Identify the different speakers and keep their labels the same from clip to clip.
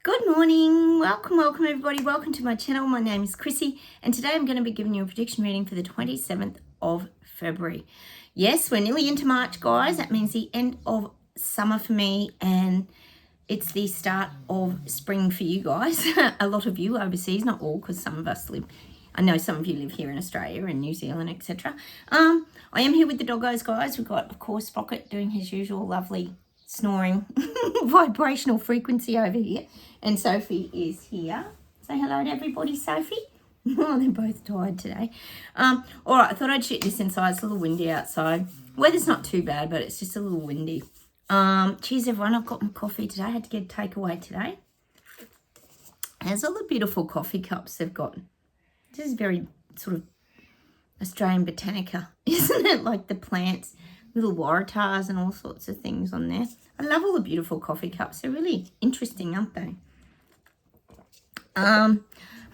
Speaker 1: Good morning. Welcome everybody. Welcome to my channel. My name is Chrissy and today I'm going to be giving you a prediction reading for the 27th of February. Yes, we're nearly into March, guys. That means the end of summer for me and it's the start of spring for you guys. A lot of you overseas, not all, because some of us live, I know some of you live here in Australia and New Zealand, etc. I am here with the doggos, guys. We've got, of course, Sprocket doing his usual lovely snoring vibrational frequency over here, and Sophie is here. Say hello to everybody, Sophie. Oh, they're both tired today. All right, I thought I'd shoot this inside. It's a little windy outside. Weather's not too bad, but it's just a little windy. Cheers, everyone. I've got my coffee today. I had to get a takeaway today. There's all the beautiful coffee cups they've got. This is very sort of Australian botanica, isn't it? Like the plants, little waratahs and all sorts of things on there. I love all the beautiful coffee cups. They're really interesting, aren't they?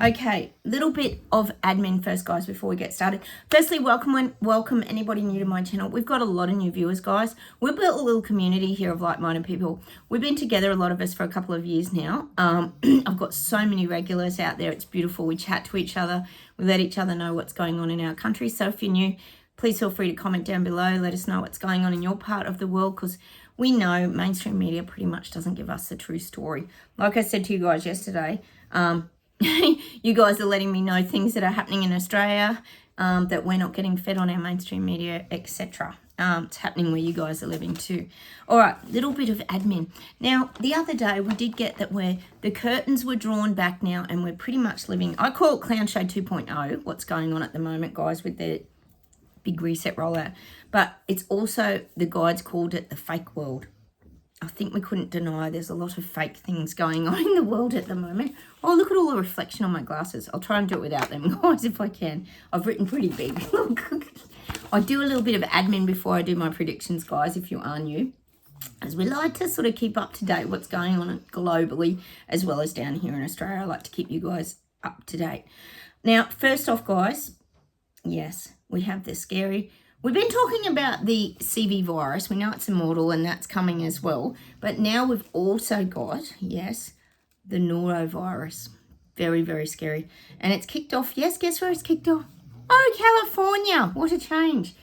Speaker 1: Okay, little bit of admin first, guys, before we get started. Firstly, welcome anybody new to my channel. We've got a lot of new viewers, guys. We've built a little community here of like-minded people. We've been together, a lot of us, for a couple of years now. I've got so many regulars out there. It's beautiful. We chat to each other. We let each other know what's going on in our country. So if you're new, please feel free to comment down below. Let us know what's going on in your part of the world, because we know mainstream media pretty much doesn't give us the true story. Like I said to you guys yesterday, you guys are letting me know things that are happening in Australia, that we're not getting fed on our mainstream media, etc. It's happening where you guys are living too. All right, little bit of admin. Now, the other day we did get that the curtains were drawn back now and we're pretty much living, I call it Clown Show 2.0, what's going on at the moment, guys, with the big reset rollout. But it's also, the guides called it the fake world. I think we couldn't deny there's a lot of fake things going on in the world at the moment. Oh, look at all the reflection on my glasses. I'll try and do it without them, guys, if I can. I've written pretty big. I do a little bit of admin before I do my predictions, guys, if you are new, as we like to sort of keep up to date what's going on globally as well as down here in Australia. I like to keep you guys up to date. Now, first off, guys, yes, we have the scary... We've been talking about the CV virus. We know it's immortal and that's coming as well. But now we've also got, yes, the norovirus. Very, very scary. And it's kicked off. Yes, guess where it's kicked off? Oh, California. What a change.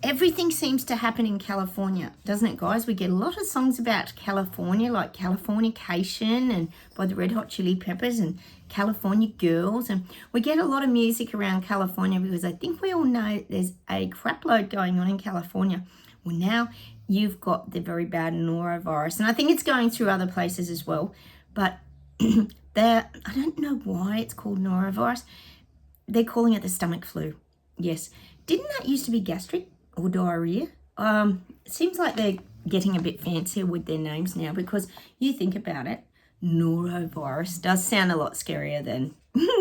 Speaker 1: Everything seems to happen in California, doesn't it, guys? We get a lot of songs about California, like Californication and by the Red Hot Chili Peppers and California Girls. And we get a lot of music around California because I think we all know there's a crap load going on in California. Well, now you've got the very bad norovirus. And I think it's going through other places as well. But I don't know why it's called norovirus. They're calling it the stomach flu. Yes. Didn't that used to be gastric or diarrhea? It seems like they're getting a bit fancier with their names now, because you think about it, norovirus does sound a lot scarier than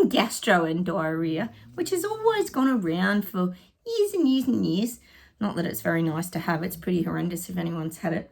Speaker 1: gastro and diarrhea, which has always gone around for years and years and years. Not that it's very nice to have. It's pretty horrendous if anyone's had it,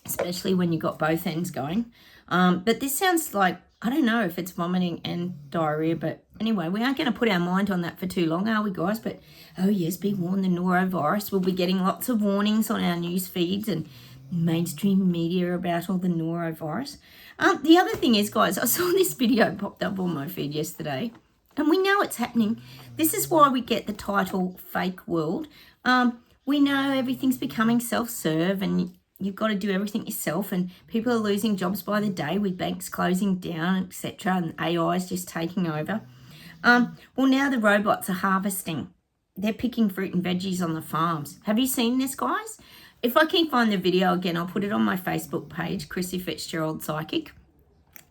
Speaker 1: especially when you've got both ends going. But this sounds like, I don't know if it's vomiting and diarrhea, but anyway, we aren't going to put our mind on that for too long, are we, guys? But, oh yes, be warned, the norovirus. We'll be getting lots of warnings on our news feeds and mainstream media about all the norovirus. The other thing is, guys, I saw this video popped up on my feed yesterday, and we know it's happening. This is why we get the title Fake World. We know everything's becoming self-serve and you've got to do everything yourself, and people are losing jobs by the day with banks closing down, etc., and AI is just taking over. Well, now the robots are harvesting. They're picking fruit and veggies on the farms. Have you seen this, guys? If I can find the video again, I'll put it on my Facebook page, Chrissy Fitzgerald Psychic,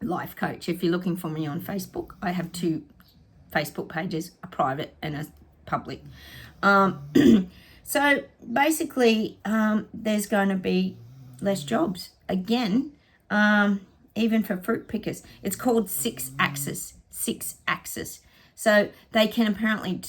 Speaker 1: life coach. If you're looking for me on Facebook, I have two Facebook pages, a private and a public. So basically, there's going to be less jobs. Again, even for fruit pickers. It's called 6 axis. So they can apparently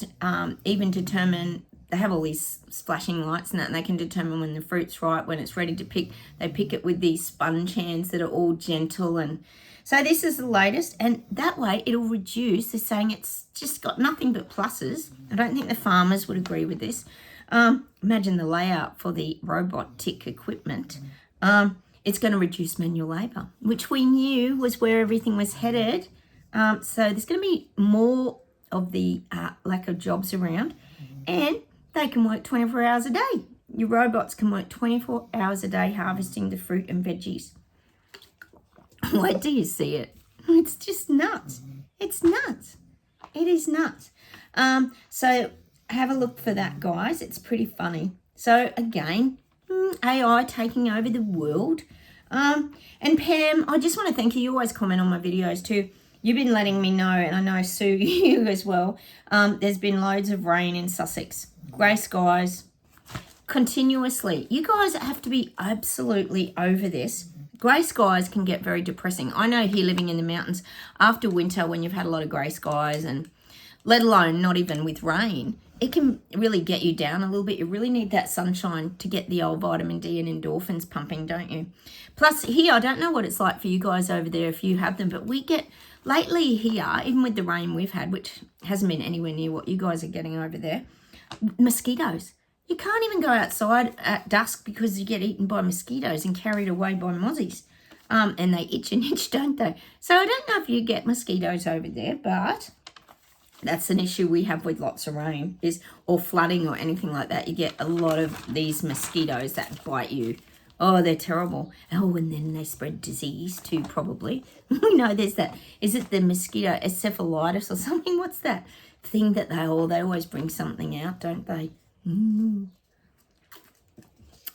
Speaker 1: even determine, they have all these flashing lights and that, and they can determine when the fruit's right, when it's ready to pick. They pick it with these sponge hands that are all gentle. And so this is the latest, and that way it'll reduce. They're saying it's just got nothing but pluses. I don't think the farmers would agree with this. Imagine the layout for the robotic equipment. it's going to reduce manual labour, which we knew was where everything was headed. So there's going to be more of the lack of jobs around, and they can work 24 hours a day. Your robots can work 24 hours a day harvesting the fruit and veggies. Wait till you see it. It's just nuts. It's nuts. It is nuts. So have a look for that, guys. It's pretty funny. So again, AI taking over the world. And Pam, I just want to thank you. You always comment on my videos too. You've been letting me know, and I know Sue, you as well. There's been loads of rain in Sussex. Grey skies continuously. You guys have to be absolutely over this. Grey skies can get very depressing. I know here living in the mountains, after winter when you've had a lot of grey skies, and let alone not even with rain, it can really get you down a little bit. You really need that sunshine to get the old vitamin D and endorphins pumping, don't you? Plus here, I don't know what it's like for you guys over there if you have them, but we get, lately here, even with the rain we've had, which hasn't been anywhere near what you guys are getting over there, mosquitoes. You can't even go outside at dusk because you get eaten by mosquitoes and carried away by mozzies. And they itch and itch, don't they? So I don't know if you get mosquitoes over there, but that's an issue we have with lots of rain, or flooding or anything like that. You get a lot of these mosquitoes that bite you. Oh, they're terrible. Oh, and then they spread disease too, probably. We know there's that. Is it the mosquito encephalitis or something? What's that thing that they always bring something out, don't they? And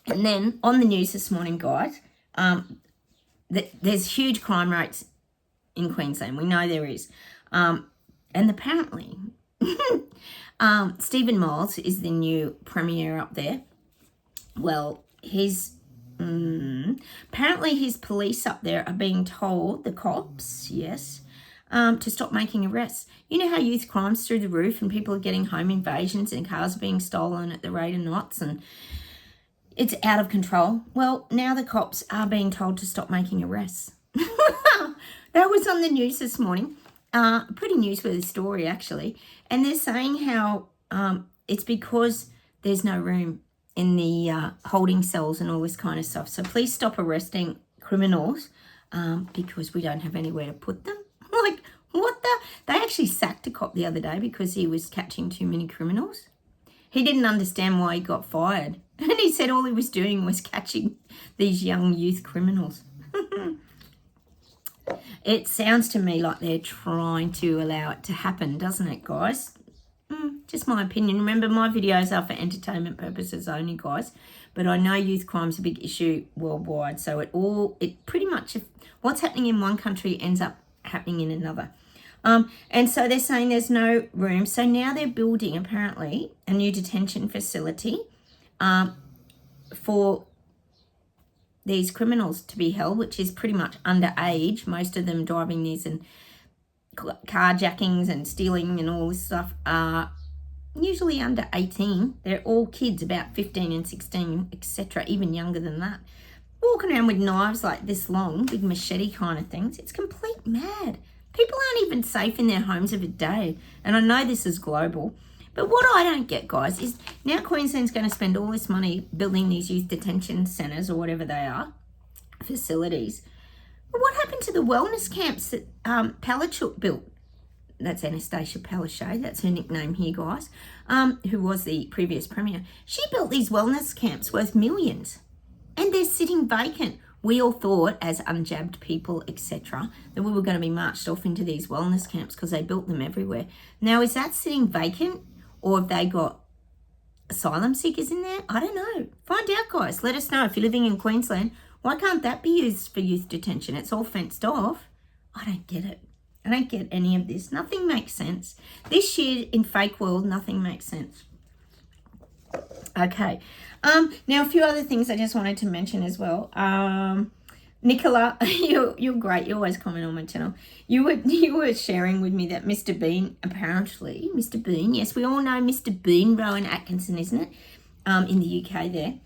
Speaker 1: then on the news this morning, guys, there's huge crime rates in Queensland. We know there is. And apparently, Stephen Miles is the new premier up there. Well, apparently his police up there are being told, the cops, yes, to stop making arrests. You know how youth crime's through the roof and people are getting home invasions and cars are being stolen at the rate of knots and it's out of control? Well, now the cops are being told to stop making arrests. That was on the news this morning. Pretty newsworthy story, actually. And they're saying how it's because there's no room in the holding cells and all this kind of stuff. So please stop arresting criminals because we don't have anywhere to put them. Like, what the? They actually sacked a cop the other day because he was catching too many criminals. He didn't understand why he got fired. And he said all he was doing was catching these young youth criminals. It sounds to me like they're trying to allow it to happen, doesn't it, guys? Just my opinion. Remember, my videos are for entertainment purposes only, guys. But I know youth crime's a big issue worldwide. So it pretty much, what's happening in one country ends up happening in another. And so they're saying there's no room. So now they're building, apparently, a new detention facility for these criminals to be held, which is pretty much underage. Most of them driving these and carjackings and stealing and all this stuff are usually under 18. They're all kids about 15 and 16, etc., even younger than that. Walking around with knives like this long, big machete kind of things. It's complete mad. People aren't even safe in their homes every day. And I know this is global. But what I don't get, guys, is now Queensland's going to spend all this money building these youth detention centres or whatever they are, facilities. But what happened to the wellness camps that Palachuk built? That's Anastasia Palaszczuk, that's her nickname here, guys, who was the previous premier. She built these wellness camps worth millions, and they're sitting vacant. We all thought, as unjabbed people, etc., that we were going to be marched off into these wellness camps because they built them everywhere. Now, is that sitting vacant, or have they got asylum seekers in there? I don't know. Find out, guys. Let us know if you're living in Queensland. Why can't that be used for youth detention? It's all fenced off. I don't get it. I don't get any of this. Nothing makes sense. This year in fake world, nothing makes sense. Okay. Now a few other things I just wanted to mention as well. Nicola, you're great. You always comment on my channel. You were sharing with me that Mr. Bean, apparently, Mr. Bean, yes, we all know Mr. Bean, Rowan Atkinson, isn't it? In the UK there,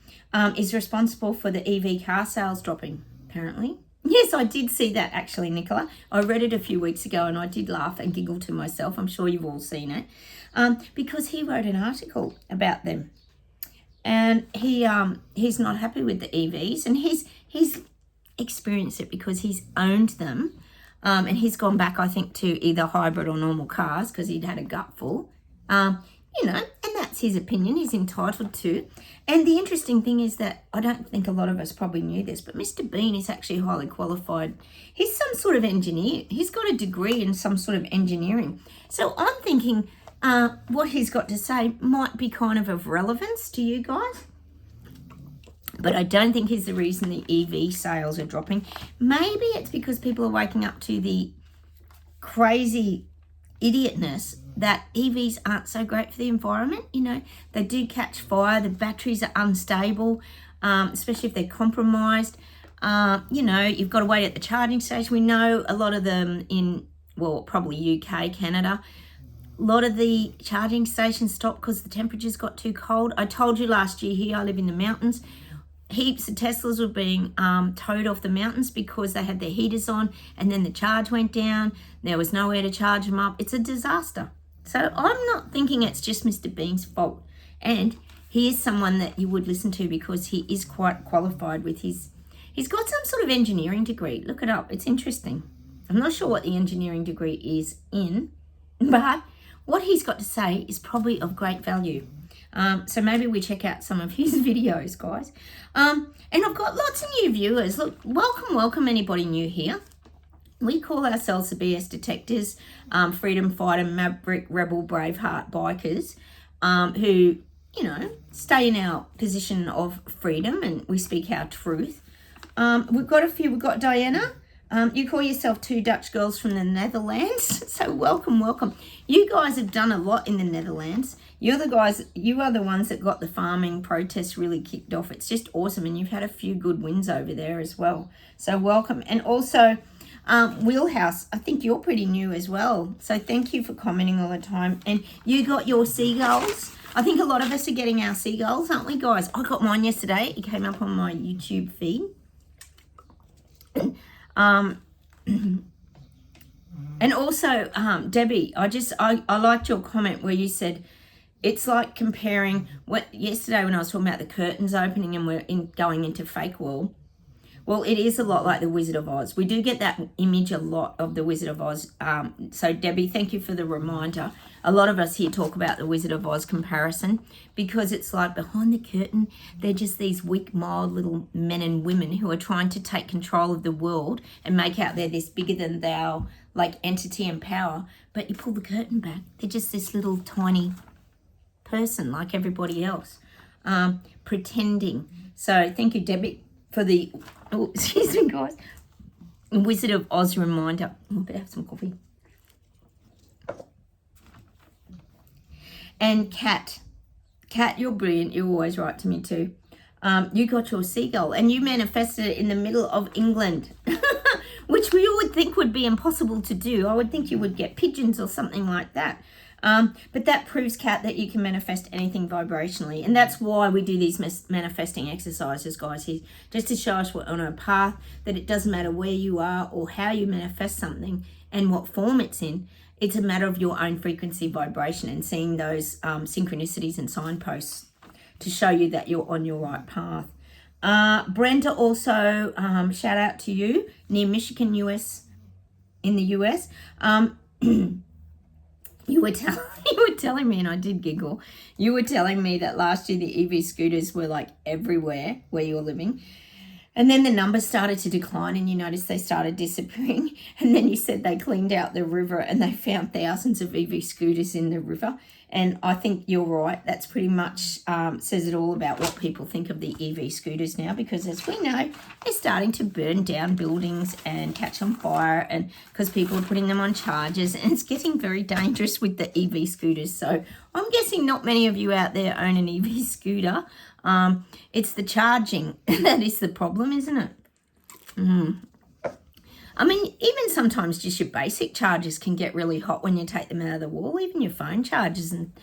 Speaker 1: is responsible for the EV car sales dropping, apparently. Yes, I did see that actually, Nicola. I read it a few weeks ago and I did laugh and giggle to myself. I'm sure you've all seen it. Because he wrote an article about them. And he's not happy with the EVs, and he's experienced it because he's owned them. And he's gone back, I think, to either hybrid or normal cars because he'd had a gutful. You know, and that's his opinion. He's entitled to. And the interesting thing is that I don't think a lot of us probably knew this, but Mr. Bean is actually highly qualified. He's some sort of engineer. He's got a degree in some sort of engineering. So I'm thinking what he's got to say might be kind of relevance to you guys. But I don't think he's the reason the EV sales are dropping. Maybe it's because people are waking up to the crazy idiotness that EVs aren't so great for the environment. You know, they do catch fire. The batteries are unstable, especially if they're compromised. You know, you've got to wait at the charging station. We know a lot of them in, well, probably UK, Canada. A lot of the charging stations stopped because the temperatures got too cold. I told you last year here, I live in the mountains. Heaps of Teslas were being towed off the mountains because they had their heaters on and then the charge went down. There was nowhere to charge them up. It's a disaster. So I'm not thinking it's just Mr. Bean's fault. And he is someone that you would listen to because he is quite qualified with he's got some sort of engineering degree. Look it up. It's interesting. I'm not sure what the engineering degree is in, but what he's got to say is probably of great value. So maybe we check out some of his videos, guys. And I've got lots of new viewers. Look, welcome anybody new here. We call ourselves the BS Detectors, freedom fighter, maverick, rebel, braveheart bikers, who, you know, stay in our position of freedom and we speak our truth. We've got a few. We've got Diana. You call yourself two Dutch girls from the Netherlands. So welcome. You guys have done a lot in the Netherlands. You are the ones that got the farming protests really kicked off. It's just awesome. And you've had a few good wins over there as well. So welcome. And also, Wheelhouse, I think you're pretty new as well. So thank you for commenting all the time. And you got your seagulls. I think a lot of us are getting our seagulls, aren't we, guys? I got mine yesterday. It came up on my YouTube feed. And also, Debbie, I liked your comment where you said, it's like comparing what yesterday when I was talking about the curtains opening and we're going into fake world. Well, it is a lot like the Wizard of Oz. We do get that image a lot of the Wizard of Oz. So Debbie, thank you for the reminder. A lot of us here talk about the Wizard of Oz comparison because it's like behind the curtain, they're just these weak, mild little men and women who are trying to take control of the world and make out they're this bigger than thou, like entity and power. But you pull the curtain back, they're just this little tiny person like everybody else, pretending. So thank you, Debbie, for the, excuse me, guys, Wizard of Oz reminder. I better have some coffee. And Kat, you're brilliant. You always write to me too. You got your seagull and you manifested it in the middle of England, which we would think would be impossible to do. I would think you would get pigeons or something like that. But that proves, Kat, that you can manifest anything vibrationally. And that's why we do these manifesting exercises, guys, here, just to show us we're on a path, that it doesn't matter where you are or how you manifest something and what form it's in. It's a matter of your own frequency vibration and seeing those synchronicities and signposts to show you that you're on your right path. Brenda also, shout out to you, near Michigan, in the US. You were telling me, and I did giggle, you were telling me that last year the EV scooters were like everywhere where you were living. And then the numbers started to decline and you noticed they started disappearing. And then you said they cleaned out the river and they found thousands of EV scooters in the river. And I think you're right. That's pretty much says it all about what people think of the EV scooters now, because as we know, they're starting to burn down buildings and catch on fire, and because people are putting them on chargers, and it's getting very dangerous with the EV scooters. So I'm guessing not many of you out there own an EV scooter. It's the charging that is the problem, isn't it? I mean, even sometimes just your basic chargers can get really hot when you take them out of the wall. Even your phone chargers and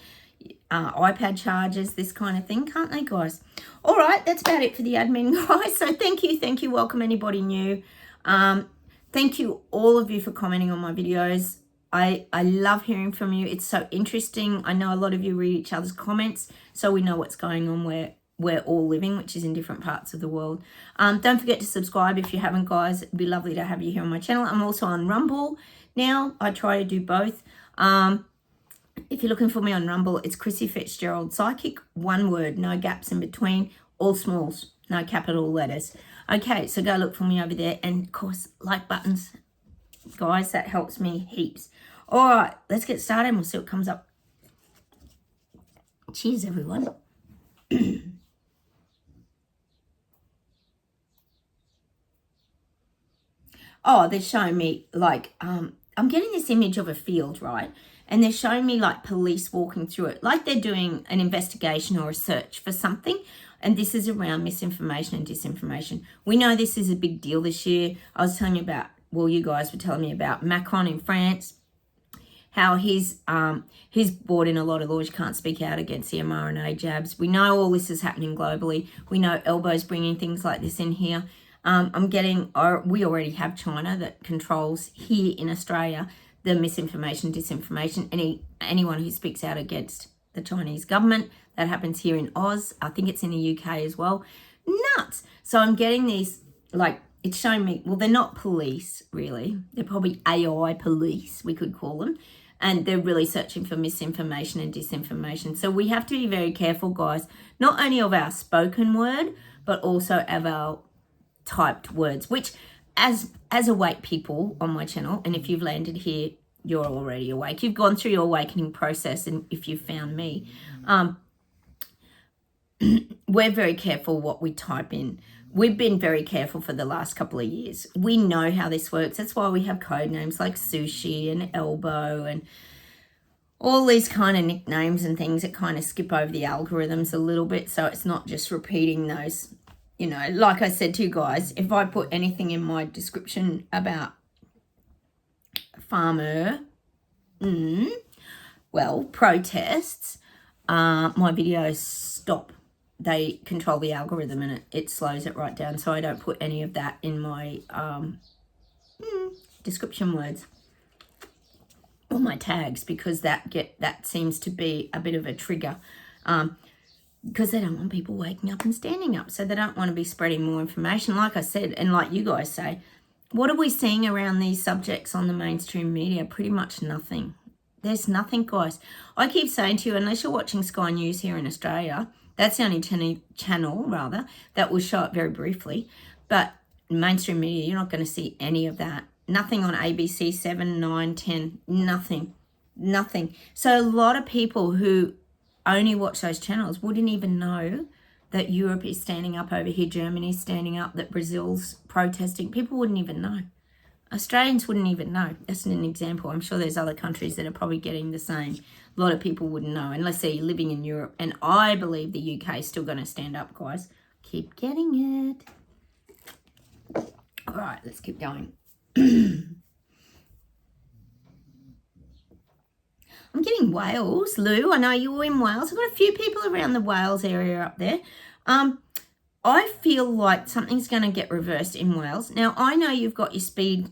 Speaker 1: iPad chargers, this kind of thing, can't they, guys? All right, that's about it for the admin, guys. So thank you. Welcome anybody new. Thank you, all of you, for commenting on my videos. I love hearing from you. It's so interesting. I know a lot of you read each other's comments, so we know what's going on where we're all living, which is in different parts of the world. Don't forget to subscribe if you haven't, guys. It'd be lovely to have you here on my channel. I'm also on Rumble now. I try to do both. If you're looking for me on Rumble, it's Chrissy Fitzgerald Psychic. One word, no gaps in between, all smalls, no capital letters. Okay, so go look for me over there. And, of course, like buttons. Guys, that helps me heaps. All right, let's get started and we'll see what comes up. Cheers, everyone. Oh, they're showing me, like, I'm getting this image of a field, right? And they're showing me, like, police walking through it, like they're doing an investigation or a search for something. And this is around misinformation and disinformation. We know this is a big deal this year. I was telling you about, well, you guys were telling me about Macron in France, how he's brought in a lot of laws. You can't speak out against the mRNA jabs. We know all this is happening globally. We know Elbow's bringing things like this in here. We already have China that controls here in Australia the misinformation, disinformation. Anyone who speaks out against the Chinese government, that happens here in Oz. I think it's in the UK as well. Nuts. So I'm getting these, like, it's showing me, well, they're not police, really. They're probably AI police, we could call them. And they're really searching for misinformation and disinformation. So we have to be very careful, guys, not only of our spoken word, but also of our typed words, which as awake people on my channel, and if you've landed here, you're already awake. You've gone through your awakening process, and if you've found me, we're very careful what we type in. We've been very careful for the last couple of years. We know how this works. That's why we have code names like Sushi and Elbow and all these kind of nicknames and things that kind of skip over the algorithms a little bit, so it's not just repeating those. You know, like I said to you guys, if I put anything in my description about farmer, protests, my videos stop. They control the algorithm and it slows it right down. So I don't put any of that in my description words or my tags, because that seems to be a bit of a trigger. Because they don't want people waking up and standing up. So they don't want to be spreading more information. Like I said, and like you guys say, what are we seeing around these subjects on the mainstream media? Pretty much nothing. There's nothing, guys. I keep saying to you, unless you're watching Sky News here in Australia, that's the only channel that will show it very briefly. But mainstream media, you're not going to see any of that. Nothing on ABC 7, 9, 10, nothing. So a lot of people who only watch those channels wouldn't even know that Europe is standing up over here, Germany's standing up, that Brazil's protesting. People wouldn't even know. Australians wouldn't even know. That's an example. I'm sure there's other countries that are probably getting the same. A lot of people wouldn't know unless they're living in Europe. And I believe the UK is still going to stand up, guys. Keep getting it. All right, let's keep going. I'm getting Wales, Lou. I know you were in Wales. I've got a few people around the Wales area up there. I feel like something's going to get reversed in Wales. Now, I know you've got your speed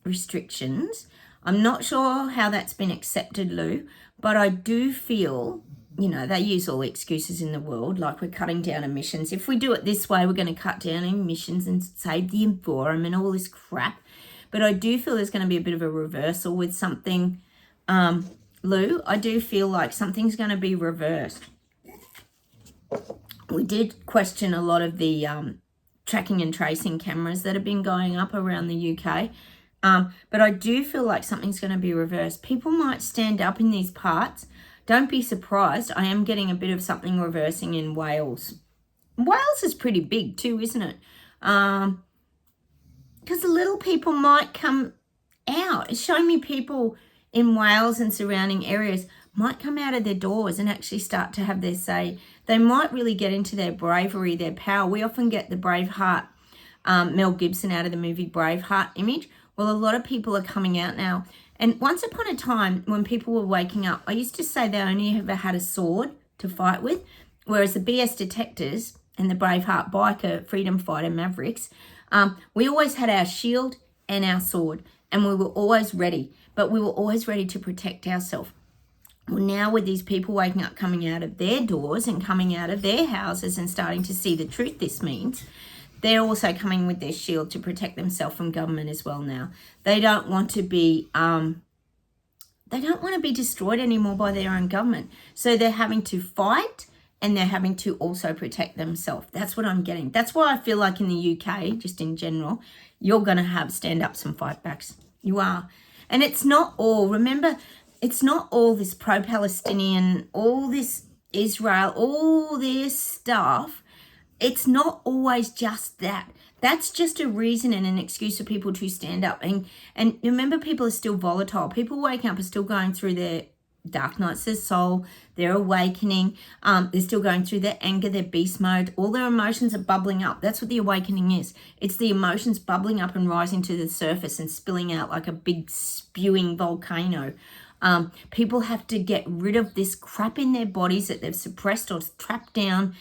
Speaker 1: restrictions. I'm not sure how that's been accepted, Lou, but I do feel, you know, they use all the excuses in the world, like we're cutting down emissions. If we do it this way, we're going to cut down emissions and save the environment, all this crap. But I do feel there's going to be a bit of a reversal with something, Lou. I do feel like something's going to be reversed. We did question a lot of the tracking and tracing cameras that have been going up around the UK. But I do feel like something's going to be reversed. People might stand up in these parts. Don't be surprised. I am getting a bit of something reversing in Wales. Wales is pretty big too, isn't it? Because the little people might come out. It's showing me people in Wales and surrounding areas might come out of their doors and actually start to have their say. They might really get into their bravery, their power. We often get the Braveheart, Mel Gibson out of the movie Braveheart image. Well, a lot of people are coming out now. And once upon a time, when people were waking up, I used to say they only ever had a sword to fight with, whereas the BS detectors and the Braveheart biker freedom fighter mavericks, we always had our shield and our sword, and we were always ready. But we were always ready to protect ourselves. Well, now with these people waking up, coming out of their doors and coming out of their houses and starting to see the truth this means, they're also coming with their shield to protect themselves from government as well now. They don't want to be destroyed anymore by their own government. So they're having to fight and they're having to also protect themselves. That's what I'm getting. That's why I feel like in the UK, just in general, you're going to have stand-ups and fight-backs. You are. And it's not all, remember, it's not all this pro-Palestinian, all this Israel, all this stuff. It's not always just that. That's just a reason and an excuse for people to stand up. And remember, people are still volatile. People waking up are still going through their dark nights of soul. They're awakening. They're still going through their anger, their beast mode. All their emotions are bubbling up. That's what the awakening is. It's the emotions bubbling up and rising to the surface and spilling out like a big spewing volcano. People have to get rid of this crap in their bodies that they've suppressed or trapped down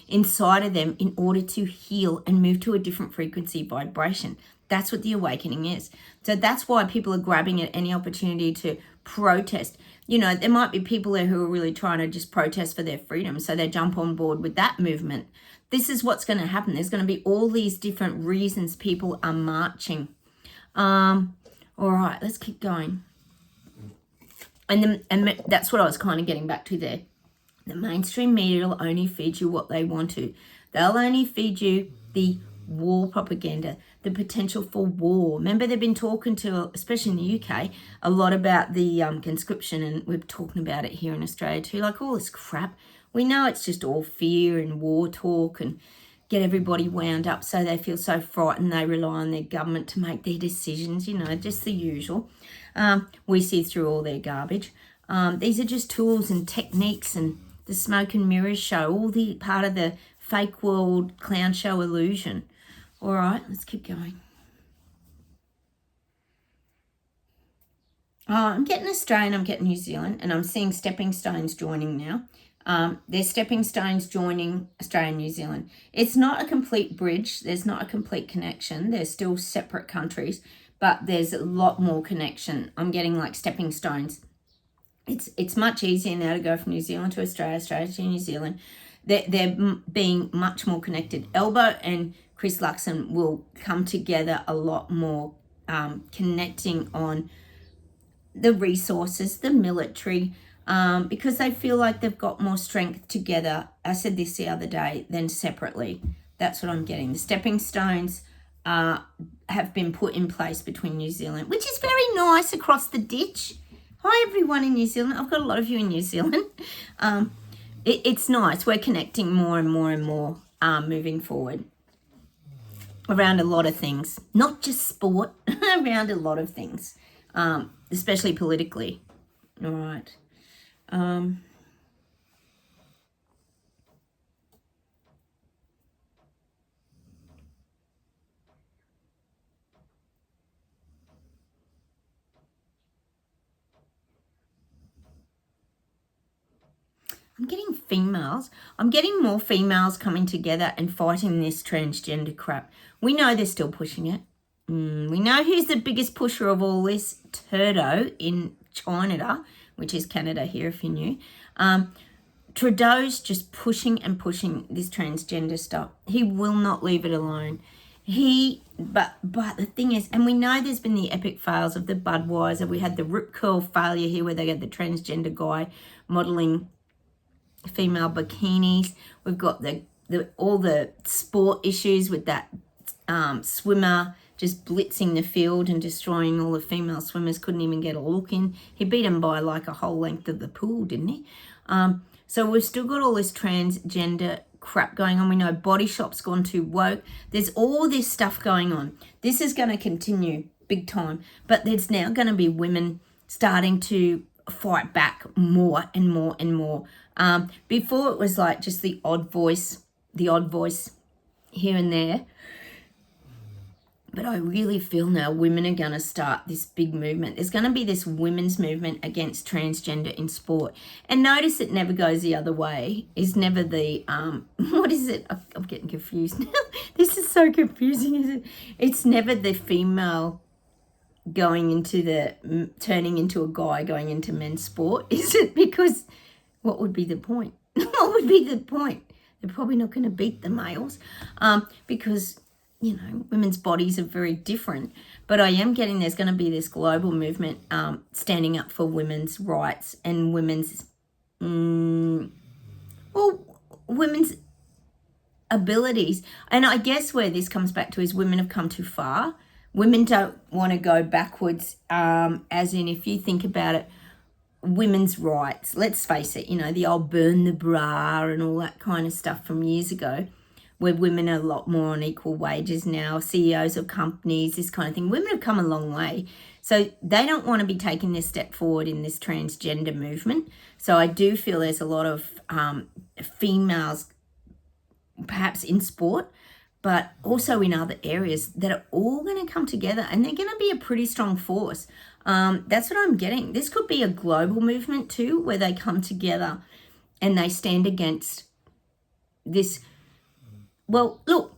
Speaker 1: inside of them in order to heal and move to a different frequency vibration. That's what the awakening is. So that's why people are grabbing at any opportunity to protest. You know, there might be people there who are really trying to just protest for their freedom, so they jump on board with that movement. This is what's going to happen. There's going to be all these different reasons people are marching. All right, let's keep going. And that's what I was kind of getting back to there. The mainstream media will only feed you what they want to. They'll only feed you the war propaganda, the potential for war. Remember, they've been talking to, especially in the UK, a lot about the conscription, and we're talking about it here in Australia too, like all this crap. We know it's just all fear and war talk and get everybody wound up so they feel so frightened they rely on their government to make their decisions, you know, just the usual. We see through all their garbage. These are just tools and techniques and the smoke and mirrors show, all the part of the fake world clown show illusion. All right, let's keep going. I'm getting Australia, I'm getting New Zealand, and I'm seeing stepping stones joining now. There's stepping stones joining Australia and New Zealand. It's not a complete bridge. There's not a complete connection. They're still separate countries, but there's a lot more connection. I'm getting like stepping stones. It's much easier now to go from New Zealand to Australia, Australia to New Zealand. They're being much more connected. Elbow and Chris Luxon will come together a lot more, connecting on the resources, the military, because they feel like they've got more strength together. I said this the other day, than separately. That's what I'm getting. The stepping stones have been put in place between New Zealand, which is very nice across the ditch. Hi, everyone in New Zealand. I've got a lot of you in New Zealand. It's nice. We're connecting more and more and more moving forward around a lot of things, not just sport, around a lot of things, especially politically. All right. I'm getting females. I'm getting more females coming together and fighting this transgender crap. We know they're still pushing it. We know who's the biggest pusher of all this. Turdo in China, which is Canada here if you knew. Trudeau's just pushing and pushing this transgender stuff. He will not leave it alone. But the thing is, and we know there's been the epic fails of the Budweiser. We had the Rip Curl failure here where they had the transgender guy modelling female bikinis. We've got all the sport issues with that swimmer just blitzing the field and destroying all the female swimmers, couldn't even get a look in. He beat them by like a whole length of the pool, didn't he? So we've still got all this transgender crap going on. We know Body Shop's gone too woke. There's all this stuff going on. This is going to continue big time, but there's now going to be women starting to fight back more and more and more. Before it was like just the odd voice here and there. But I really feel now women are going to start this big movement. There's going to be this women's movement against transgender in sport. And notice it never goes the other way. It's never the, what is it? I'm getting confused now. This is so confusing, isn't it? It's never the female going into turning into a guy going into men's sport? Is it because, what would be the point? What would be the point? They're probably not going to beat the males because, women's bodies are very different. But I am getting there's going to be this global movement standing up for women's rights and women's abilities. And I guess where this comes back to is women have come too far. Women don't want to go backwards, as in if you think about it, women's rights, let's face it, the old burn the bra and all that kind of stuff from years ago, where women are a lot more on equal wages now, CEOs of companies, this kind of thing. Women have come a long way. So they don't want to be taking this step forward in this transgender movement. So I do feel there's a lot of females, perhaps in sport, but also in other areas, that are all going to come together, and they're going to be a pretty strong force. That's what I'm getting. This could be a global movement too, where they come together and they stand against this. Well, look,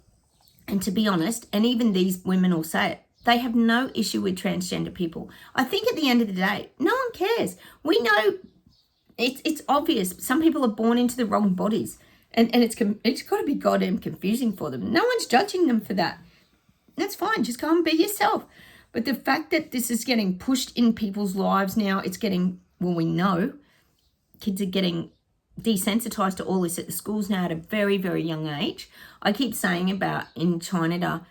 Speaker 1: and to be honest, and even these women will say it, they have no issue with transgender people. I think at the end of the day, no one cares. We know it's obvious. Some people are born into the wrong bodies, and it's got to be goddamn confusing for them. No one's judging them for that. That's fine. Just go and be yourself. But the fact that this is getting pushed in people's lives now, it's getting, we know kids are getting desensitized to all this at the schools now at a very, very young age. I keep saying about in China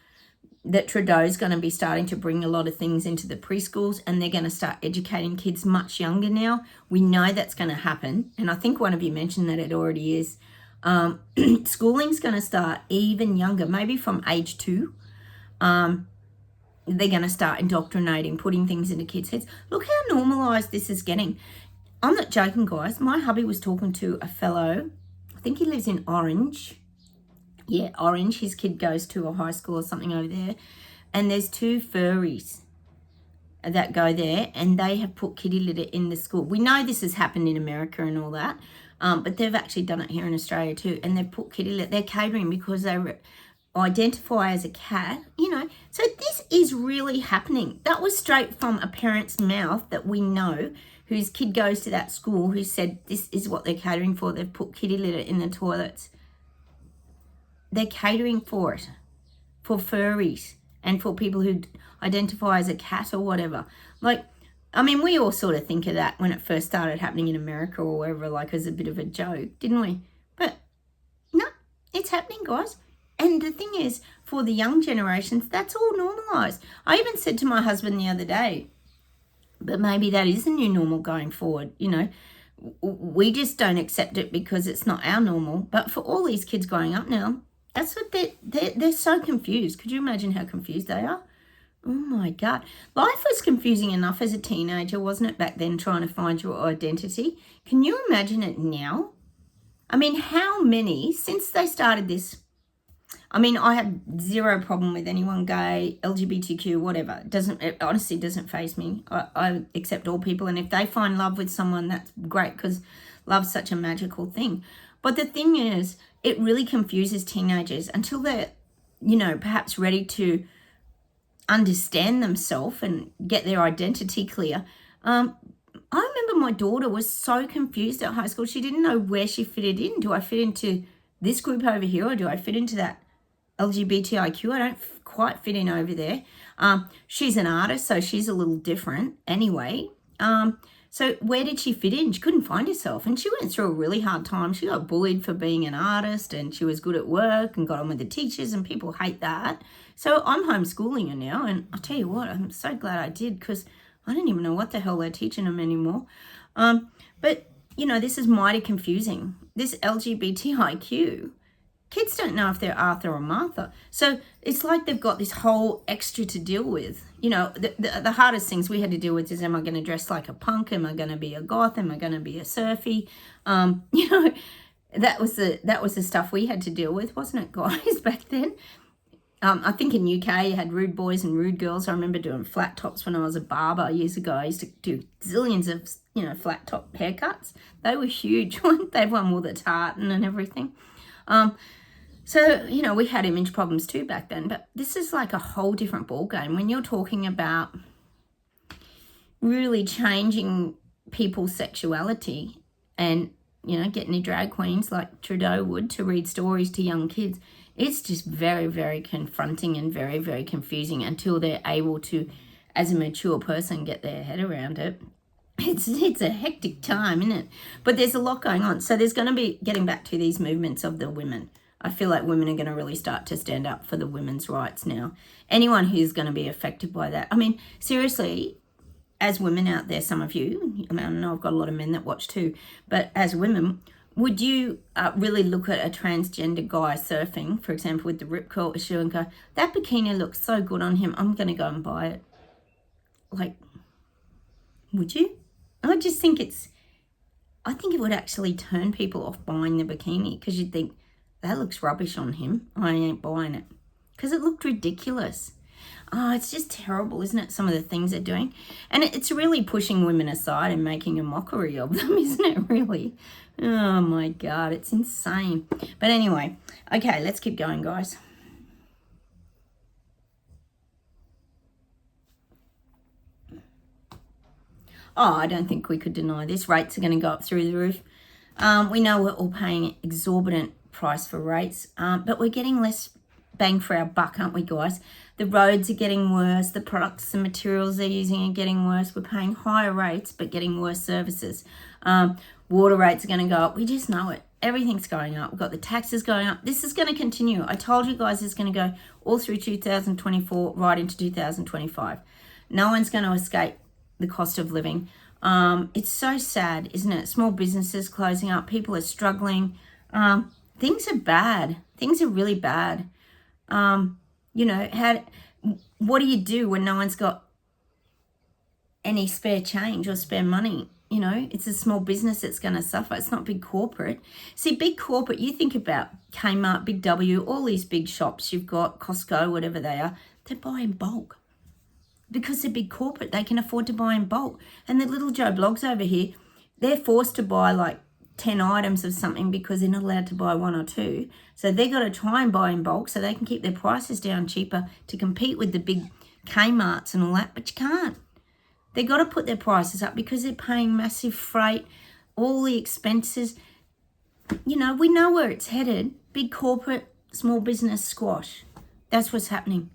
Speaker 1: that Trudeau's going to be starting to bring a lot of things into the preschools, and they're going to start educating kids much younger now. We know that's going to happen. And I think one of you mentioned that it already is. Schooling's going to start even younger, maybe from age 2. They're going to start indoctrinating, putting things into kids' heads. Look how normalised this is getting. I'm not joking, guys. My hubby was talking to a fellow, I think he lives in Orange. Yeah, Orange. His kid goes to a high school or something over there. And there's 2 furries that go there, and they have put kitty litter in the school. We know this has happened in America and all that, but they've actually done it here in Australia too. And they've put kitty litter. They're catering because they identify as a cat, So this is really happening. That was straight from a parent's mouth that we know, whose kid goes to that school, who said this is what they're catering for. They've put kitty litter in the toilets. They're catering for it, for furries and for people who identify as a cat or whatever. We all sort of think of that when it first started happening in America or wherever, as a bit of a joke, didn't we? But no, it's happening, guys. And the thing is, for the young generations, that's all normalised. I even said to my husband the other day, but maybe that is the new normal going forward. We just don't accept it because it's not our normal. But for all these kids growing up now, that's what they're so confused. Could you imagine how confused they are? Oh my God. Life was confusing enough as a teenager, wasn't it, back then, trying to find your identity? Can you imagine it now? How many, since they started this, I have zero problem with anyone gay, LGBTQ, whatever. It honestly doesn't faze me. I accept all people, and if they find love with someone, that's great, because love's such a magical thing. But the thing is, it really confuses teenagers until they're, perhaps ready to understand themselves and get their identity clear. I remember my daughter was so confused at high school. She didn't know where she fitted in. Do I fit into this group over here, or do I fit into that LGBTIQ? I don't quite fit in over there. She's an artist, so she's a little different anyway. So where did she fit in? She couldn't find herself, and she went through a really hard time. She got bullied for being an artist, and she was good at work and got on with the teachers, and people hate that. So I'm homeschooling her now, and I'll tell you what, I'm so glad I did, because I don't even know what the hell they're teaching them anymore. But, this is mighty confusing. This LGBTIQ, kids don't know if they're Arthur or Martha. So it's like they've got this whole extra to deal with. The hardest things we had to deal with is, am I going to dress like a punk? Am I going to be a goth? Am I going to be a surfy? That was the stuff we had to deal with, wasn't it, guys, back then? I think in UK you had rude boys and rude girls. I remember doing flat tops when I was a barber years ago. I used to do zillions of, flat top haircuts. They were huge. They've won all the tartan and everything. So, we had image problems too back then. But this is like a whole different ball game when you're talking about really changing people's sexuality and, you know, getting the drag queens like Trudeau would to read stories to young kids. It's just very, very confronting and very, very confusing until they're able to, as a mature person, get their head around it. It's a hectic time, isn't it? But there's a lot going on. So there's going to be, getting back to these movements of the women, I feel like women are going to really start to stand up for the women's rights now. Anyone who's going to be affected by that. I mean, seriously, as women out there, some of you, I mean, I know I've got a lot of men that watch too, but as women, would you really look at a transgender guy surfing, for example, with the rip curl issue and go, that bikini looks so good on him, I'm going to go and buy it? Like, would you? I just think I think it would actually turn people off buying the bikini because you'd think, that looks rubbish on him. I ain't buying it. Because it looked ridiculous. Oh, it's just terrible, isn't it, some of the things they're doing? And it's really pushing women aside and making a mockery of them, isn't it, really? Oh, my God, it's insane. But anyway, okay, let's keep going, guys. Oh, I don't think we could deny this. Rates are going to go up through the roof. We know we're all paying exorbitant price for rates, but we're getting less bang for our buck, aren't we, guys? The roads are getting worse. The products and materials they're using are getting worse. We're paying higher rates, but getting worse services. Water rates are going to go up. We just know it. Everything's going up. We've got the taxes going up. This is going to continue. I told you guys it's going to go all through 2024, right into 2025. No one's going to escape the cost of living. It's so sad, isn't it? Small businesses closing up. People are struggling. Things are bad. Things are really bad. You know, what do you do when no one's got any spare change or spare money? You know, it's a small business that's going to suffer. It's not big corporate. See, big corporate, you think about Kmart, Big W, all these big shops you've got, Costco, whatever they are, they buy in bulk. Because they're big corporate, they can afford to buy in bulk. And the little Joe Blogs over here, they're forced to buy like 10 items of something because they're not allowed to buy one or two. So they've got to try and buy in bulk so they can keep their prices down cheaper to compete with the big Kmarts and all that. But you can't. They've got to put their prices up because they're paying massive freight, all the expenses. You know, we know where it's headed. Big corporate, small business squash. That's what's happening.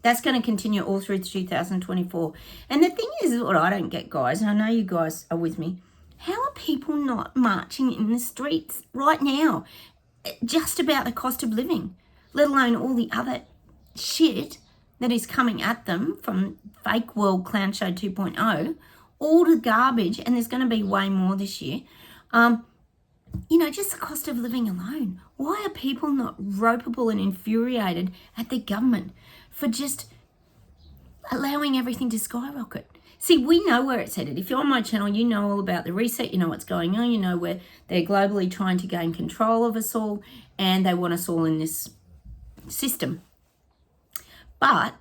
Speaker 1: That's going to continue all through 2024. And the thing is, what I don't get, guys, and I know you guys are with me, how are people not marching in the streets right now just about the cost of living, let alone all the other shit that is coming at them from Fake World Clown Show 2.0, all the garbage, and there's going to be way more this year. You know, just the cost of living alone. Why are people not ropeable and infuriated at the government for just allowing everything to skyrocket? See, we know where it's headed. If you're on my channel, you know all about the reset. You know what's going on. You know where they're globally trying to gain control of us all, and they want us all in this system. But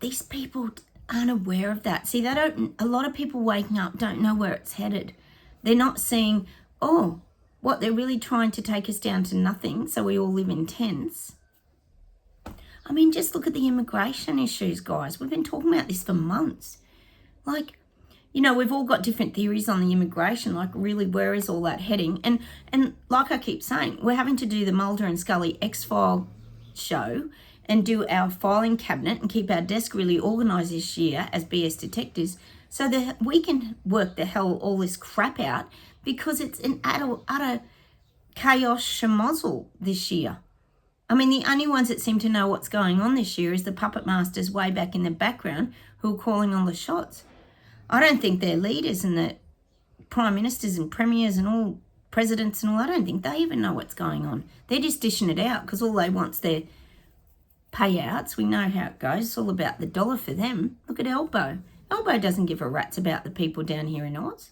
Speaker 1: these people aren't aware of that. See, a lot of people waking up don't know where it's headed. They're not seeing, what they're really trying to take us down to nothing so we all live in tents. I mean, just look at the immigration issues, guys. We've been talking about this for months. Like, you know, we've all got different theories on the immigration, like really where is all that heading? And like I keep saying, we're having to do the Mulder and Scully X-File show and do our filing cabinet and keep our desk really organised this year as BS detectives so that we can work the hell all this crap out, because it's an utter chaos schmozzle this year. I mean, the only ones that seem to know what's going on this year is the puppet masters way back in the background who are calling all the shots. I don't think their leaders and the prime ministers and premiers and all presidents and all, I don't think they even know what's going on. They're just dishing it out because all they want's their payouts. We know how it goes. It's all about the dollar for them. Look at Elbow. Elbow doesn't give a rat's about the people down here in Oz.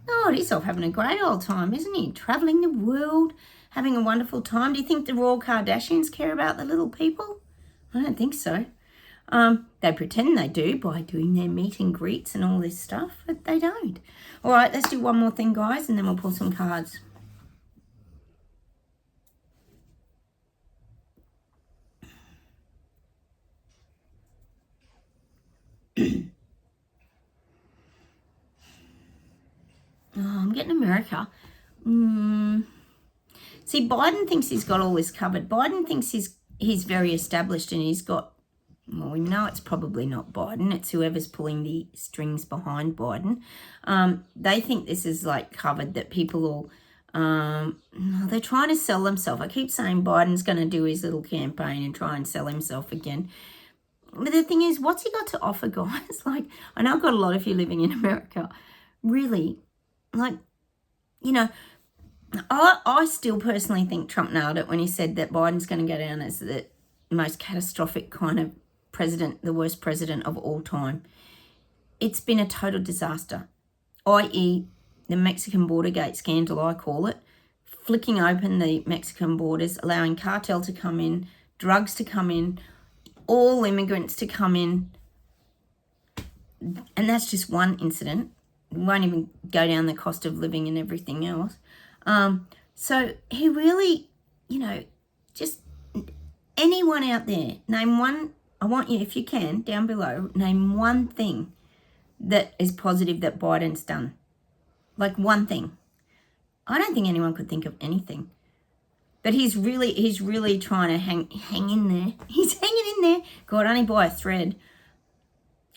Speaker 1: Oh, he's off having a great old time, isn't he? Travelling the world, having a wonderful time. Do you think the Royal Kardashians care about the little people? I don't think so. They pretend they do by doing their meet and greets and all this stuff, but they don't. All right, let's do one more thing, guys, and then we'll pull some cards. target in America. See, Biden thinks he's got all this covered. Biden thinks he's very established and he's got, well, we know it's probably not Biden. It's whoever's pulling the strings behind Biden. They think this is like covered, that people will, they're trying to sell themselves. I keep saying Biden's going to do his little campaign and try and sell himself again. But the thing is, what's he got to offer, guys? Like, I know I've got a lot of you living in America. Really, like, you know, I still personally think Trump nailed it when he said that Biden's going to go down as the most catastrophic kind of president, the worst president of all time. It's been a total disaster, i.e. the Mexican border gate scandal, I call it, flicking open the Mexican borders, allowing cartel to come in, drugs to come in, all immigrants to come in. And that's just one incident. We won't even go down the cost of living and everything else. So he really, you know, just anyone out there, name one, I want you, if you can, down below, name one thing that is positive that Biden's done. Like one thing. I don't think anyone could think of anything. But he's really trying to hang in there. He's hanging in there. God, only by a thread.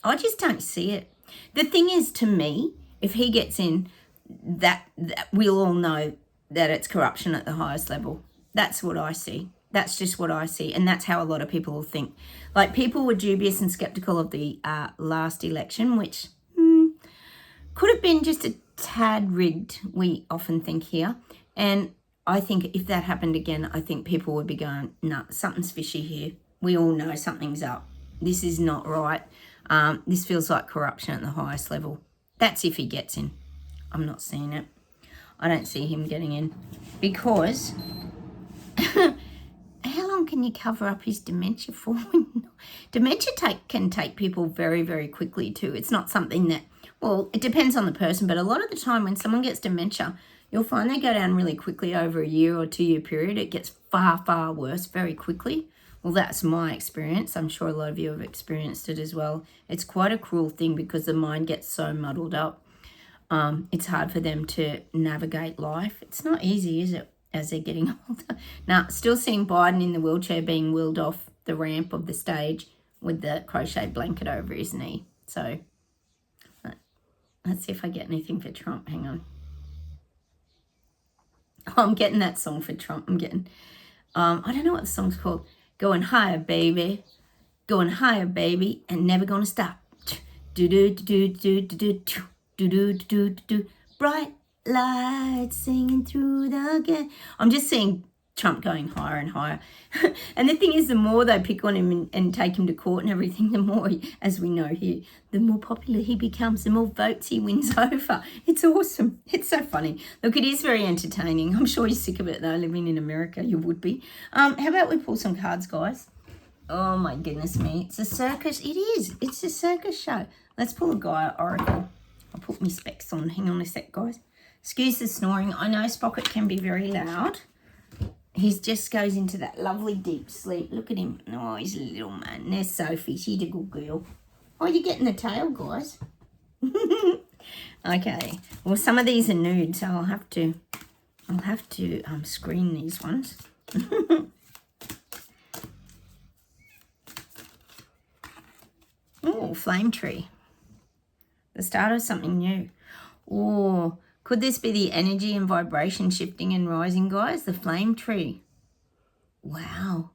Speaker 1: I just don't see it. The thing is, to me, if he gets in, that we'll all know that it's corruption at the highest level. That's what I see. That's just what I see. And that's how a lot of people will think. Like, people were dubious and skeptical of the last election, which could have been just a tad rigged, we often think here. And I think if that happened again, I think people would be going, nah, something's fishy here. We all know something's up. This is not right. This feels like corruption at the highest level. That's if he gets in. I'm not seeing it. I don't see him getting in because how long can you cover up his dementia for? Dementia can take people very, very quickly too. It's not something that, well, it depends on the person, but a lot of the time when someone gets dementia, you'll find they go down really quickly over a year or 2 year period. It gets far, far worse very quickly. Well, that's my experience. I'm sure a lot of you have experienced it as well. It's quite a cruel thing because the mind gets so muddled up. It's hard for them to navigate life. It's not easy, is it, as they're getting older? Now, still seeing Biden in the wheelchair being wheeled off the ramp of the stage with the crochet blanket over his knee. So let's see if I get anything for Trump. Hang on. Oh, I'm getting that song for Trump. I'm getting, I don't know what the song's called. Going higher, baby. Going higher, baby. And never gonna stop. Do-do-do-do-do-do-do. Do-do-do-do-do. Bright lights singing through the gate. I'm just seeing Trump going higher and higher. And the thing is, the more they pick on him and take him to court and everything, the more, as we know here, the more popular he becomes, the more votes he wins over. It's awesome. It's so funny. Look, it is very entertaining. I'm sure you're sick of it, though, living in America. You would be. How about we pull some cards, guys? Oh, my goodness me. It's a circus. It is. It's a circus show. Let's pull a Gaia Oracle. I'll put my specs on. Hang on a sec, guys. Excuse the snoring. I know Sprocket can be very loud. He just goes into that lovely deep sleep. Look at him. Oh, he's a little man. There's Sophie. She's a good girl. Oh, you're getting the tail, guys. Okay. Well, some of these are nude, so I'll have to screen these ones. Oh, flame tree. The start of something new. Oh, could this be the energy and vibration shifting and rising, guys? The flame tree. Wow.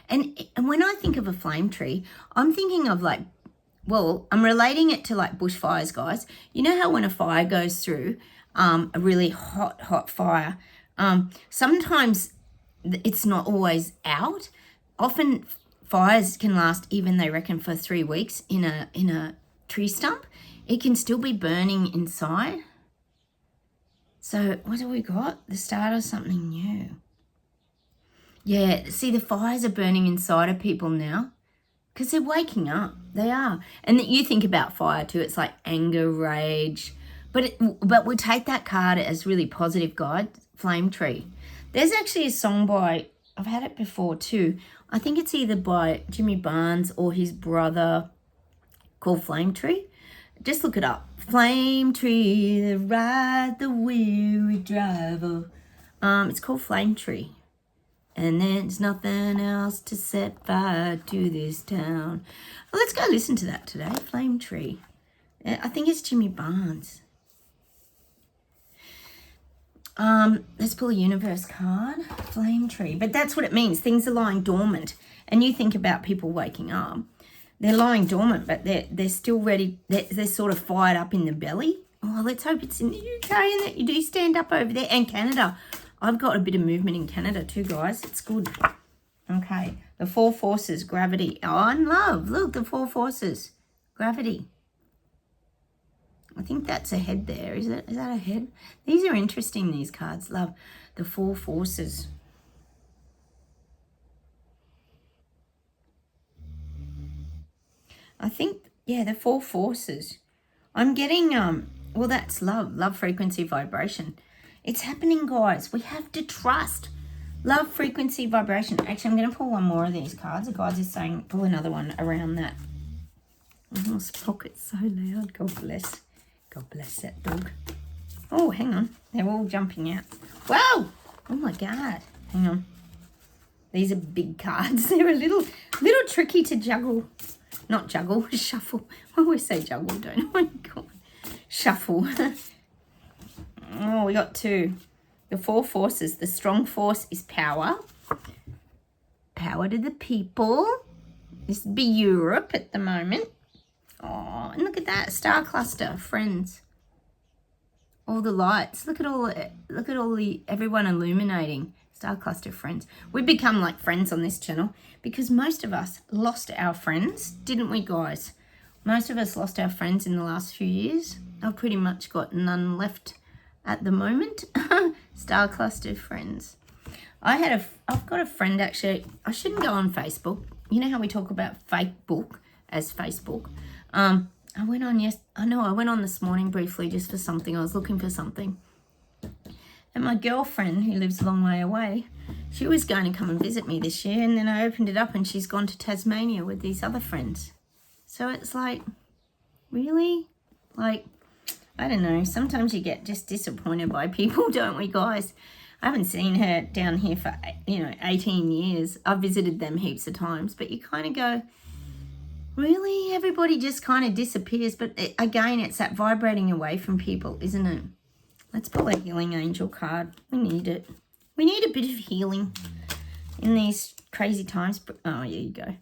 Speaker 1: And when I think of a flame tree, I'm thinking of like, well, I'm relating it to like bushfires, guys. You know how when a fire goes through, a really hot fire, sometimes it's not always out. Often fires can last even, they reckon, for 3 weeks in a tree stump. It can still be burning inside. So what do we got? The start of something new. Yeah, see, the fires are burning inside of people now because they're waking up. They are. And that you think about fire too. It's like anger, rage. But we'll take that card as really positive, guide. Flame tree. There's actually a song by, I've had it before too. I think it's either by Jimmy Barnes or his brother, called Flame Tree. Just look it up. Flame tree, the ride the weary driver. It's called Flame Tree. And there's nothing else to set fire to this town. Well, let's go listen to that today. Flame Tree. I think it's Jimmy Barnes. Let's pull a universe card. Flame Tree. But that's what it means. Things are lying dormant. And you think about people waking up. They're lying dormant, but they're still ready. They're sort of fired up in the belly. Oh, let's hope it's in the UK and that you do stand up over there. And Canada. I've got a bit of movement in Canada too, guys. It's good. Okay. The 4 forces. Gravity. Oh, and love. Look, the 4 forces. Gravity. I think that's a head there. Is that a head? These are interesting, these cards. Love. The 4 forces. I think, yeah, the 4 forces. I'm getting, well, that's love. Love, frequency, vibration. It's happening, guys. We have to trust. Love, frequency, vibration. Actually, I'm going to pull one more of these cards. The guys are saying pull another one around that. Oh, this pocket's so loud. God bless. God bless that dog. Oh, hang on. They're all jumping out. Whoa! Oh, my God. Hang on. These are big cards. They're a little tricky to juggle. Not juggle, shuffle. I always say juggle, don't I? Oh, my God. Shuffle. Oh, we got 2. The 4 forces. The strong force is power. Power to the people. This would be Europe at the moment. Oh, and look at that. Star cluster. Friends. All the lights. Look at all the everyone illuminating. Star cluster, friends. We become like friends on this channel because most of us lost our friends, didn't we, guys? Most of us lost our friends in the last few years. I've pretty much got none left at the moment. Star cluster, friends. I've got a friend, actually. I shouldn't go on Facebook. You know how we talk about fake book as Facebook. I went on this morning briefly just for something. I was looking for something. And my girlfriend, who lives a long way away, she was going to come and visit me this year. And then I opened it up and she's gone to Tasmania with these other friends. So it's like, really? Like, I don't know. Sometimes you get just disappointed by people, don't we, guys? I haven't seen her down here for, 18 years. I've visited them heaps of times. But you kind of go, really? Everybody just kind of disappears. But again, it's that vibrating away from people, isn't it? Let's pull a healing angel card. We need it. We need a bit of healing in these crazy times. Oh, here you go.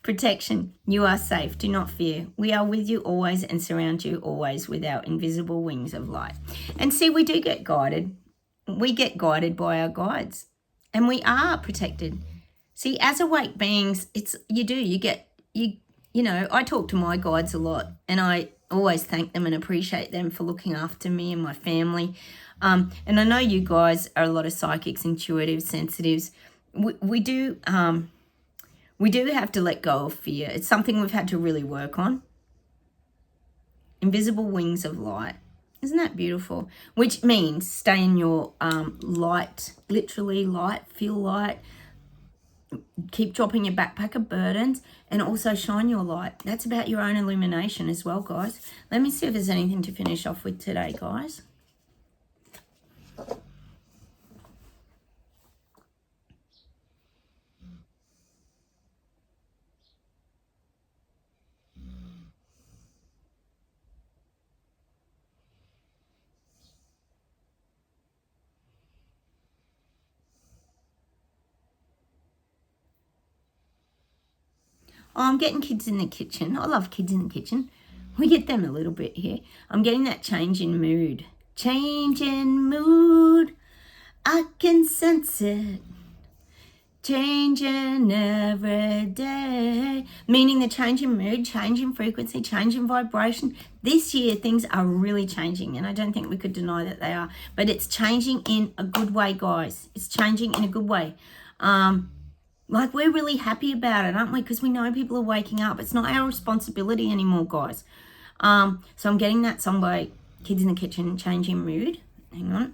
Speaker 1: Protection. You are safe. Do not fear. We are with you always and surround you always with our invisible wings of light. And see, we do get guided. We get guided by our guides. And we are protected. See, as awake beings, I talk to my guides a lot. And I always thank them and appreciate them for looking after me and my family. And I know you guys are a lot of psychics, intuitives, sensitives. We do have to let go of fear. It's something we've had to really work on. Invisible wings of light. Isn't that beautiful? Which means stay in your light, literally light, feel light. Keep dropping your backpack of burdens and also shine your light. That's about your own illumination as well, guys. Let me see if there's anything to finish off with today, guys. Oh, I'm getting kids in the kitchen. I love kids in the kitchen. We get them a little bit here. I'm getting that change in mood. Change in mood. I can sense it. Changing every day. Meaning the change in mood, change in frequency, change in vibration. This year, things are really changing. And I don't think we could deny that they are. But it's changing in a good way, guys. It's changing in a good way. Like, we're really happy about it, aren't we? Because we know people are waking up. It's not our responsibility anymore, guys. So I'm getting that song by Kids in the Kitchen, Changing Mood. Hang on.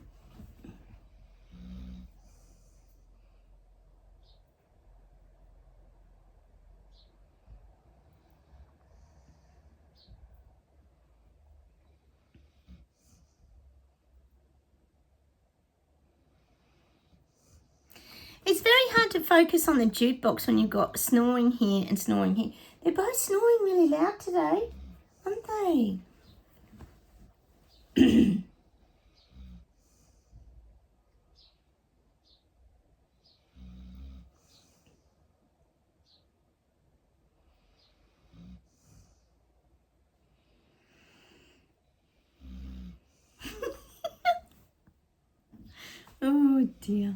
Speaker 1: focus on the jukebox when you've got snoring here and snoring here. They're both snoring really loud today, aren't they? Oh dear.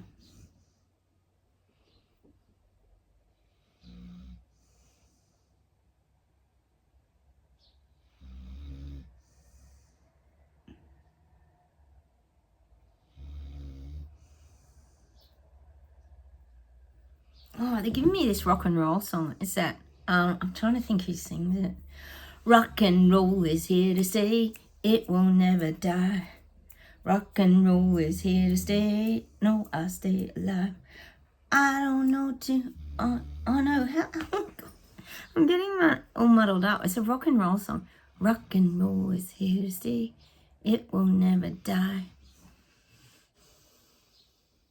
Speaker 1: Oh, they're giving me this rock and roll song. Is that, I'm trying to think who sings it. Rock and roll is here to stay. It will never die. Rock and roll is here to stay. No, I'll stay alive. I don't know oh no, how, I'm getting that all muddled up. It's a rock and roll song. Rock and roll is here to stay. It will never die.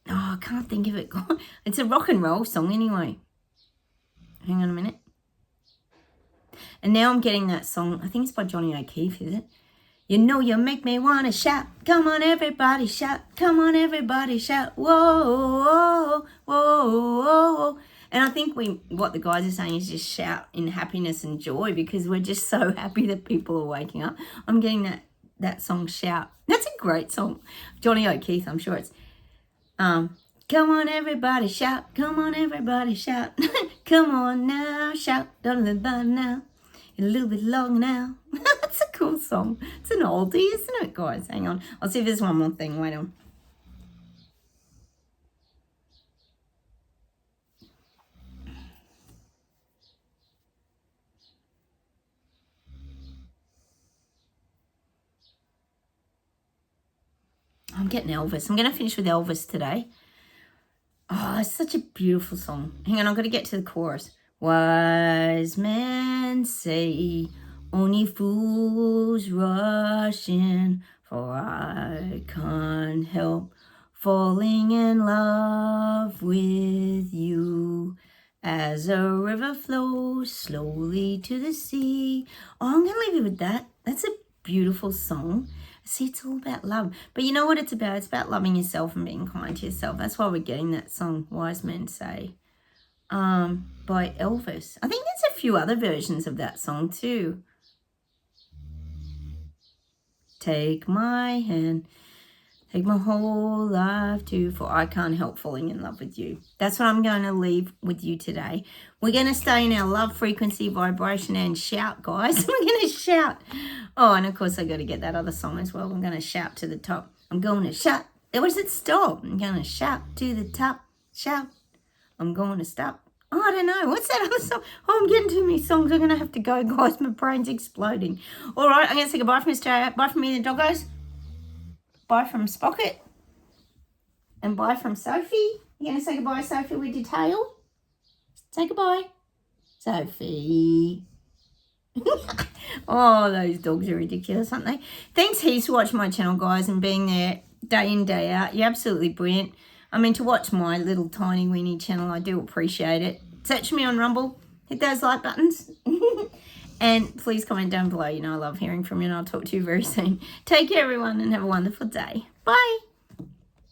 Speaker 1: Oh, I can't think of it. It's a rock and roll song anyway. Hang on a minute. And now I'm getting that song. I think it's by Johnny O'Keefe, is it? You know you make me want to shout. Come on, everybody, shout. Come on, everybody, shout. Whoa, whoa, whoa, whoa. And I think what the guys are saying is just shout in happiness and joy, because we're just so happy that people are waking up. I'm getting that song, Shout. That's a great song. Johnny O'Keefe, I'm sure it's... Come on, everybody, shout. Come on, everybody, shout. Come on now, shout. Don't live by now. A little bit long now. That's a cool song. It's an oldie, isn't it, guys? Hang on. I'll see if there's one more thing. Wait on. I'm getting Elvis. I'm going to finish with Elvis today. Oh, it's such a beautiful song. Hang on, I've got to get to the chorus. Wise men say only fools rush in, for I can't help falling in love with you. As a river flows slowly to the sea. Oh, I'm going to leave you with that. That's a beautiful song. See, it's all about love. But you know what it's about? It's about loving yourself and being kind to yourself. That's why we're getting that song, Wise Men Say, by Elvis. I think there's a few other versions of that song too. Take my hand, take my whole life too, for I can't help falling in love with you. That's what I'm going to leave with you today. We're going to stay in our love frequency, vibration, and shout, guys. We're going to shout. Oh, and of course I got to get that other song as well. I'm going to shout to the top. I'm going to shout. Where does it stop? I'm going to shout to the top. Shout. I'm going to stop. Oh, I don't know. What's that other song? Oh, I'm getting too many songs. I'm going to have to go, guys. My brain's exploding. All right, I'm going to say goodbye from Australia. Bye from me and the doggos. Bye from Spocket. And bye from Sophie. You're going to say goodbye, Sophie, with your tail? Say goodbye. Sophie. Oh, those dogs are ridiculous, aren't they? Thanks heaps for watching my channel, guys, and being there day in, day out. You're absolutely brilliant. I mean, to watch my little tiny weeny channel, I do appreciate it. Search me on Rumble. Hit those like buttons. And please comment down below. You know I love hearing from you, and I'll talk to you very soon. Take care, everyone, and have a wonderful day. Bye.